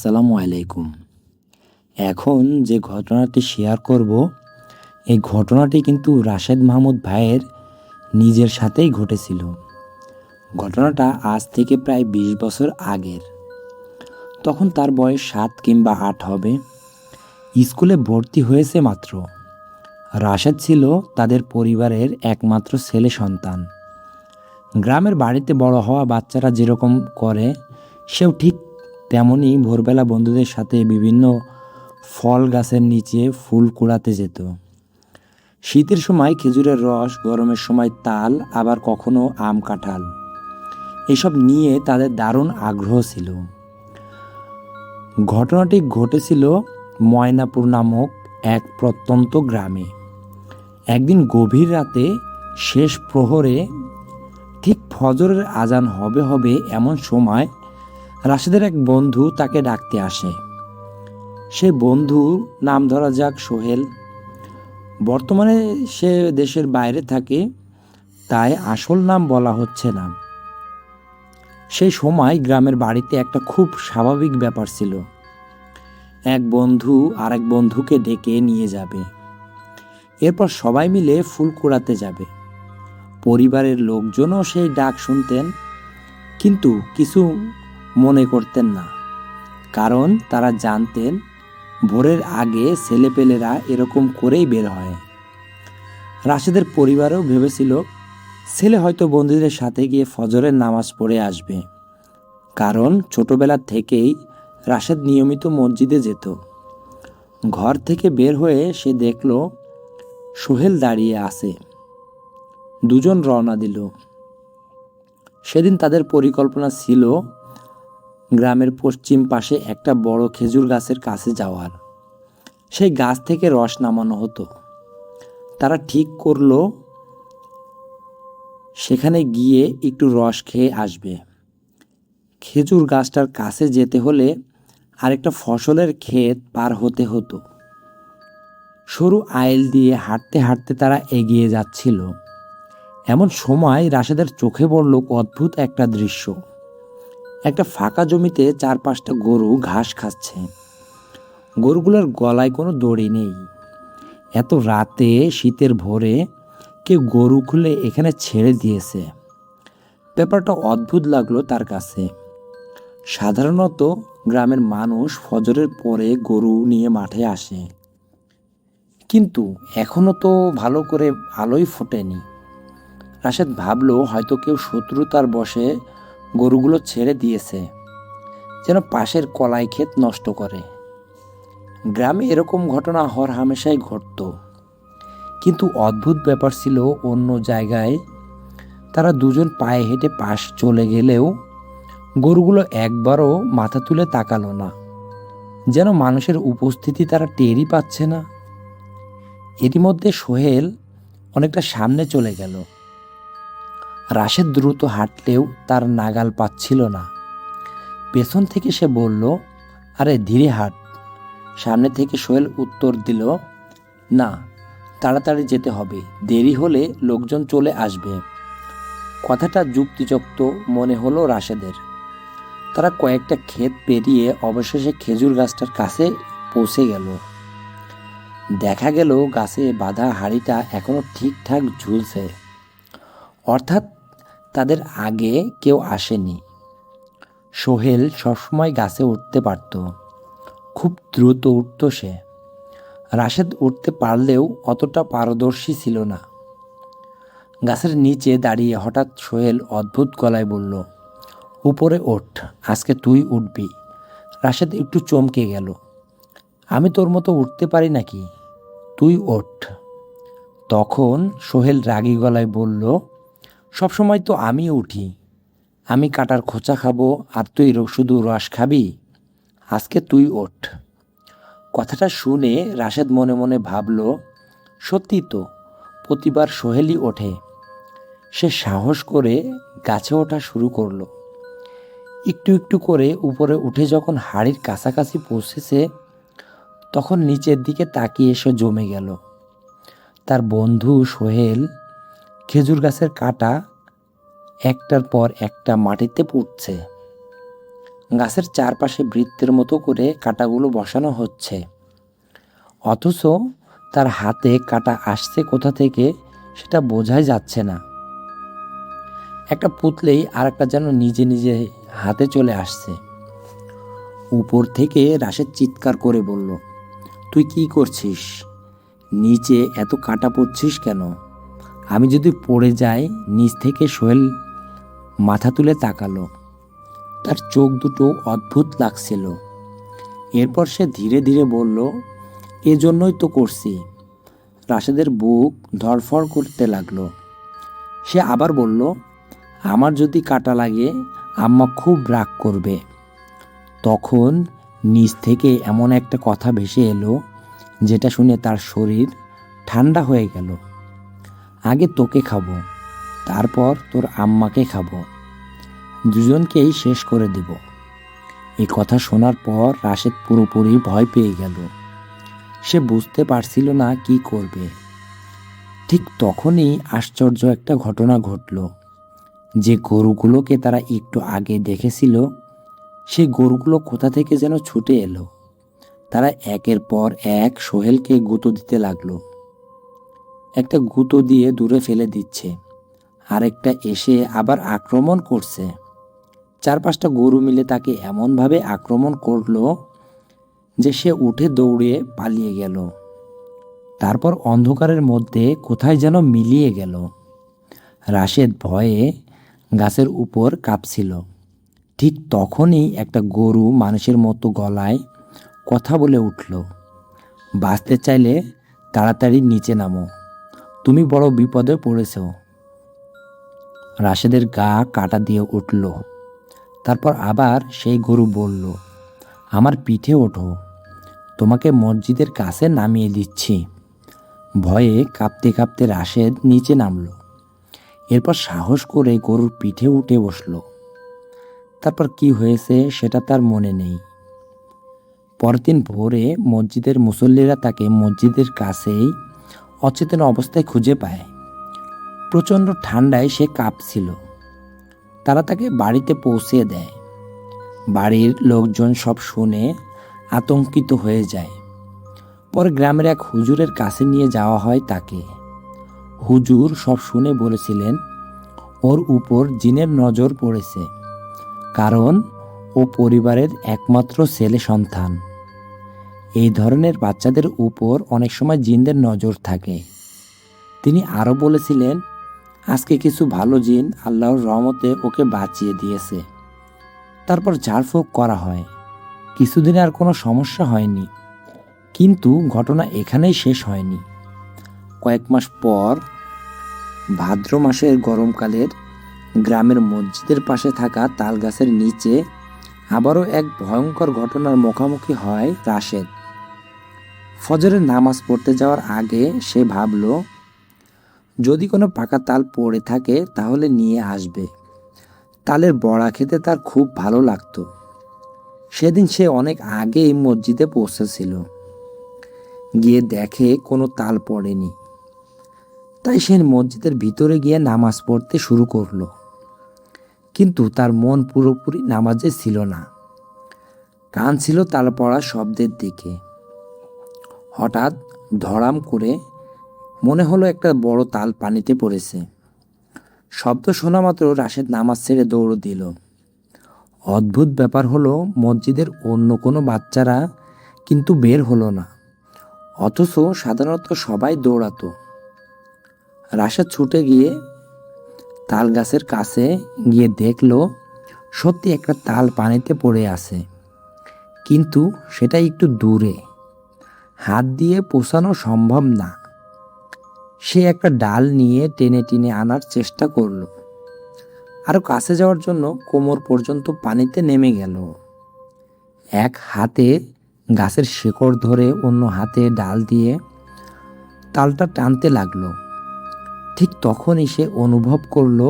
আসসালামু আলাইকুম। এখন যে ঘটনাটি শেয়ার করব, এই ঘটনাটি কিন্তু রাশেদ মাহমুদ ভাইয়ের নিজের সাথেই ঘটেছিল। ঘটনাটা আজ থেকে প্রায় ২০ বছর আগের। তখন তার বয়স ৭ কিংবা ৮ হবে। স্কুলে ভর্তি হয়েছে মাত্র। রাশেদ ছিল তাদের পরিবারের একমাত্র ছেলে সন্তান। গ্রামের বাড়িতে বড় হওয়া বাচ্চারা যেরকম করে, সেও ঠিক তেমনই ভোরবেলা বন্ধুদের সাথে বিভিন্ন ফল গাছের নিচে ফুল কুড়াতে যেত। শীতের সময় খেজুরের রস, গরমের সময় তাল, আবার কখনো আম, কাঁঠাল, এসব নিয়ে তাদের দারুণ আগ্রহ ছিল। ঘটনাটি ঘটেছিল ময়নাপুর নামক এক প্রত্যন্ত গ্রামে। একদিন গভীর রাতে শেষ প্রহরে, ঠিক ফজরের আজান হবে হবে এমন সময় রাশেদের এক বন্ধু তাকে ডাকতে আসে। সে বন্ধু নাম ধরা যাক সোহেল। বর্তমানে সে দেশের বাইরে থাকে, তাই আসল নাম বলা হচ্ছে না। সেই সময় গ্রামের বাড়িতে একটা খুব স্বাভাবিক ব্যাপার ছিল। এক বন্ধু আরেক বন্ধুকে ডেকে নিয়ে যাবে, এরপর সবাই মিলে ফুল কুড়াতে যাবে। পরিবারের লোকজনও সেই ডাক শুনতেন, কিন্তু কিছু মনে করতেন না, কারণ তারা জানতেন ভোরের আগে ছেলেপেলেরা এরকম করেই বের হয়। রাশেদের পরিবারও ভেবেছিল ছেলে হয়তো বন্ধুদের সাথে গিয়ে ফজরের নামাজ পড়ে আসবে, কারণ ছোটবেলা থেকেই রাশেদ নিয়মিত মসজিদে যেত। ঘর থেকে বের হয়ে সে দেখল সোহেল দাঁড়িয়ে আছে। দুজন রওনা দিল। সেদিন তাদের পরিকল্পনা ছিল গ্রামের পশ্চিম পাশে একটা বড় খেজুর গাছের কাছে যাওয়ার। সেই গাছ থেকে রস নামানো হতো। তারা ঠিক করলো সেখানে গিয়ে একটু রস খেয়ে আসবে। খেজুর গাছটার কাছে যেতে হলে আরেকটা ফসলের ক্ষেত পার হতে হতো। সরু আইল দিয়ে হাঁটতে হাঁটতে তারা এগিয়ে যাচ্ছিল। এমন সময় রাশেদের চোখে পড়ল অদ্ভুত একটা দৃশ্য। একটা ফাঁকা জমিতে ৪-৫টা গরু ঘাস খাচ্ছে। গরুগুলোর গলায় কোনো দড়ি নেই। এত রাতে শীতের ভোরে কেউ গরু খুলে এখানে ছেড়ে দিয়েছে। ব্যাপারটা অদ্ভুত লাগলো তার কাছে। সাধারণত গ্রামের মানুষ ফজরের পরে গরু নিয়ে মাঠে আসে, কিন্তু এখনো তো ভালো করে আলোই ফোটেনি। রাশেদ ভাবল হয়তো কেউ শত্রুতার বশে গরুগুলো ছেড়ে দিয়েছে, যেন পাশের কলাই ক্ষেত নষ্ট করে। গ্রামে এরকম ঘটনা হরহামেশাই ঘটত, কিন্তু অদ্ভুত ব্যাপার ছিল অন্য জায়গায়। তারা দুজন পায়ে হেঁটে পাশ চলে গেলেও গরুগুলো একবারও মাথা তুলে তাকালো না, যেন মানুষের উপস্থিতি তারা টেরই পাচ্ছে না। এরই মধ্যে সোহেল অনেকটা সামনে চলে গেল। রাশেদ দ্রুত হাঁটলেও তার নাগাল পাচ্ছিল না। পেছন থেকে সে বলল, আরে ধীরে হাঁট। সামনে থেকে সোহেল উত্তর দিল, না, তাড়াতাড়ি যেতে হবে, দেরি হলে লোকজন চলে আসবে। কথাটা যুক্তিযুক্ত মনে হলো রাশেদের। তারা কয়েকটা ক্ষেত পেরিয়ে অবশেষে খেজুর গাছটার কাছে পৌঁছে গেল। দেখা গেল গাছে বাঁধা হাঁড়িটা এখনো ঠিকঠাক ঝুলছে, অর্থাৎ তাদের আগে কেউ আসেনি। সোহেল সবসময় গাছে উঠতে পারত, খুব দ্রুত উঠত সে। রাশেদ উঠতে পারলেও অতটা পারদর্শী ছিল না। গাছের নিচে দাঁড়িয়ে হঠাৎ সোহেল অদ্ভুত গলায় বলল, উপরে ওঠ, আজকে তুই উঠবি। রাশেদ একটু চমকে গেল। আমি তোর মতো উঠতে পারি নাকি? তুই ওঠ। তখন সোহেল রাগী গলায় বলল, সবসময় তো আমি উঠি, আমি কাটার খোঁচা খাবো আর তুই শুধু রস খাবি, আজকে তুই ওঠ। কথাটা শুনে রাশেদ মনে মনে ভাবল, সত্যি তো, প্রতিবার সোহেলই ওঠে। সে সাহস করে গাছে ওঠা শুরু করলো। একটু একটু করে উপরে উঠে যখন হাড়ির কাছাকাছি পৌঁছেছে, তখন নিচের দিকে তাকিয়ে এসে জমে গেল। তার বন্ধু সোহেল খেজুর গাছের কাঁটা একটার পর একটা মাটিতে পুঁতছে। গাছের চারপাশে বৃত্তের মতো করে কাঁটাগুলো বসানো হচ্ছে, অথচ তার হাতে কাঁটা আসছে কোথা থেকে সেটা বোঝাই যাচ্ছে না। একটা পুতলেই আর একটা যেন নিজে নিজে হাতে চলে আসছে। উপর থেকে রাশেদ চিৎকার করে বলল, তুই কি করছিস? নিচে এত কাঁটা পড়ছিস কেন? আমি যদি পড়ে যাই? নিচ থেকে সোহেল মাথা তুলে তাকালো। তার চোখ দুটো অদ্ভুত লাগছিল। এরপর সে ধীরে ধীরে বলল, এজন্যই তো করছি। রাশেদের বুক ধড়ফড় করতে লাগলো। সে আবার বলল, আমার যদি কাঁটা লাগে আম্মা খুব রাগ করবে। তখন নিচ থেকে এমন একটা কথা ভেসে এলো যেটা শুনে তার শরীর ঠান্ডা হয়ে গেল। আগে তোকে খাবো, তারপর তোর আম্মাকে খাবো, দুজনকেই শেষ করে দেব। এই কথা শোনার পর রাশেদ পুরোপুরি ভয় পেয়ে গেল। সে বুঝতে পারছিল না কি করবে। ঠিক তখনই আশ্চর্য একটা ঘটনা ঘটল। যে গরুগুলোকে তারা একটু আগে দেখেছিল, সেই গরুগুলো কোথা থেকে যেন ছুটে এলো। তারা একের পর এক সোহেলকে গুঁতো দিতে লাগলো। একটা গুঁতো দিয়ে দূরে ফেলে দিচ্ছে, আরেকটা এসে আবার আক্রমণ করছে। 4-5টা গরু মিলে তাকে এমনভাবে আক্রমণ করলো যে সে উঠে দৌড়ে পালিয়ে গেল। তারপর অন্ধকারের মধ্যে কোথায় যেন মিলিয়ে গেল। রাশেদ ভয়ে গাছের উপর কাঁপছিল। ঠিক তখনই একটা গরু মানুষের মতো গলায় কথা বলে উঠল, বাঁচতে চাইলে তাড়াতাড়ি নিচে নামো, তুমি বড় বিপদে পড়েছ। রাশেদের গা কাটা দিয়ে উঠল। তারপর আবার সেই গরু বলল, আমার পিঠে ওঠো, তোমাকে মসজিদের কাছে নামিয়ে দিচ্ছি। ভয়ে কাঁপতে কাঁপতে রাশেদ নিচে নামল। এরপর সাহস করে গরুর পিঠে উঠে বসল। তারপর কি হয়েছে সেটা তার মনে নেই। পরের দিন ভোরে মসজিদের মুসল্লিরা তাকে মসজিদের কাছেই অচেতন অবস্থায় খুঁজে পায়। প্রচণ্ড ঠান্ডায় সে কাঁপছিল। তারা তাকে বাড়িতে পৌঁছে দেয়। বাড়ির লোকজন সব শুনে আতঙ্কিত হয়ে যায়। পরে গ্রামের এক হুজুরের কাছে নিয়ে যাওয়া হয় তাকে। হুজুর সব শুনে বলেছিলেন, ওর উপর জিনের নজর পড়েছে, কারণ ও পরিবারের একমাত্র ছেলে সন্তান। এই ধরনের বাচ্চাদের উপর অনেক সময় জিনদের নজর থাকে। তিনি আরও বলেছিলেন, আজকে কিছু ভালো জিন আল্লাহর রহমতে ওকে বাঁচিয়ে দিয়েছে। তারপর ঝাড়ফুঁক করা হয়। কিছুদিন আর কোনো সমস্যা হয়নি। কিন্তু ঘটনা এখানেই শেষ হয়নি। কয়েক মাস পর ভাদ্র মাসের গরমকালের গ্রামের মসজিদের পাশে থাকা তাল গাছের নিচে আবারও এক ভয়ঙ্কর ঘটনার মুখোমুখি হয় রাশেদ। ফজরের নামাজ পড়তে যাওয়ার আগে সে ভাবল, যদি কোনো পাকা তাল পড়ে থাকে তাহলে নিয়ে আসবে। তালের বড়া খেতে তার খুব ভালো লাগতো। সেদিন সে অনেক আগেই মসজিদে পৌঁছেছিল। গিয়ে দেখে কোনো তাল পড়েনি। তাই সে মসজিদের ভিতরে গিয়ে নামাজ পড়তে শুরু করলো। কিন্তু তার মন পুরোপুরি নামাজে ছিল না। কান ছিল তাল পড়া শব্দের দিকে। হঠাৎ ধড়াম করে মনে হলো একটা বড় তাল পানিতে পড়েছে। শব্দ শোনা মাত্র রাশেদ নামাজ ছেড়ে দৌড় দিল। অদ্ভুত ব্যাপার হলো, মসজিদের অন্য কোনো বাচ্চারা কিন্তু বের হলো না, অথচ সাধারণত সবাই দৌড়াতো। রাশেদ ছুটে গিয়ে তাল গাছের কাছে গিয়ে দেখলো সত্যি একটা তাল পানিতে পড়ে আছে, কিন্তু সেটা একটু দূরে, হাত দিয়ে পৌঁছানো সম্ভব না। সে একটা ডাল নিয়ে টেনে টেনে আনার চেষ্টা করলো। আরও কাছে যাওয়ার জন্য কোমর পর্যন্ত পানিতে নেমে গেল। এক হাতে গাছের শিকড় ধরে অন্য হাতে ডাল দিয়ে তালটা টানতে লাগলো। ঠিক তখনই সে অনুভব করলো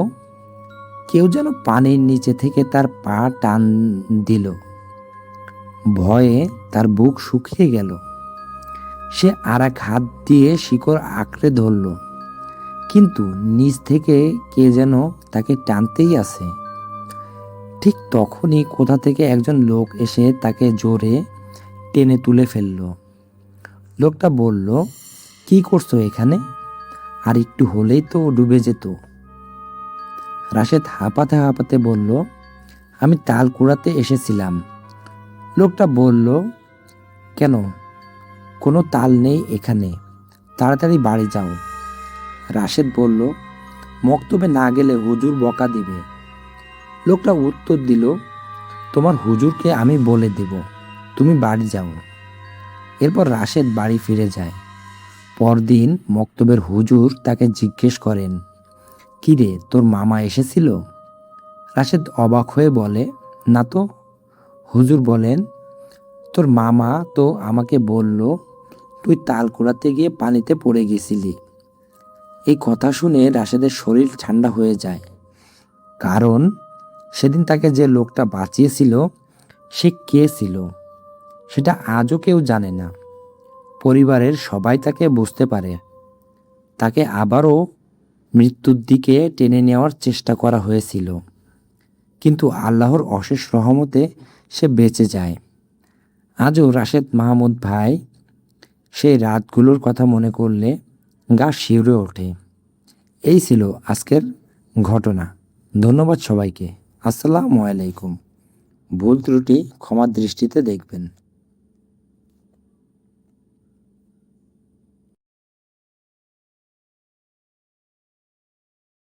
কেউ যেন পানির নিচে থেকে তার পা টান দিল। ভয়ে তার বুক শুকিয়ে গেল। সে আর এক হাত দিয়ে শিকড় আঁকড়ে ধরল, কিন্তু নিচ থেকে কে যেন তাকে টানতেই আছে। ঠিক তখনই কোথা থেকে একজন লোক এসে তাকে জোরে টেনে তুলে ফেলল। লোকটা বলল, কি করছো এখানে? আর একটু হলেই তো ডুবে যেত। রাশেদ হাঁপাতে হাঁপাতে বলল, আমি তাল কুড়াতে এসেছিলাম। লোকটা বলল, কেন? কোনো তাল নেই এখানে, তাড়াতাড়ি বাড়ি যাও। রাশেদ বলল, মক্তবে না গেলে হুজুর বকা দিবে। লোকটা উত্তর দিল, তোমার হুজুরকে আমি বলে দেব, তুমি বাড়ি যাও। এরপর রাশেদ বাড়ি ফিরে যায়। পরদিন মক্তবের হুজুর তাকে জিজ্ঞেস করেন, কি রে, তোর মামা এসেছিল? রাশেদ অবাক হয়ে বলে, না তো। হুজুর বলেন, তোর মামা তো আমাকে বলল তুই তাল কুড়াতে গিয়ে পানিতে পড়ে গেছিলি। এই কথা শুনে রাশেদের শরীর ঠান্ডা হয়ে যায়, কারণ সেদিন তাকে যে লোকটা বাঁচিয়েছিল সে কে ছিল সেটা আজও কেউ জানে না। পরিবারের সবাই তাকে বুঝতে পারে। তাকে আবারও মৃত্যুর দিকে টেনে নেওয়ার চেষ্টা করা হয়েছিল, কিন্তু আল্লাহর অশেষ রহমতে সে বেঁচে যায়। আজও রাশেদ মাহমুদ ভাই সেই রাতগুলোর কথা মনে করলে গা শিউরে ওঠে। এই ছিল আজকের ঘটনা। ধন্যবাদ সবাইকে। আসসালামু আলাইকুম। ভুল ত্রুটি ক্ষমার দৃষ্টিতে দেখবেন।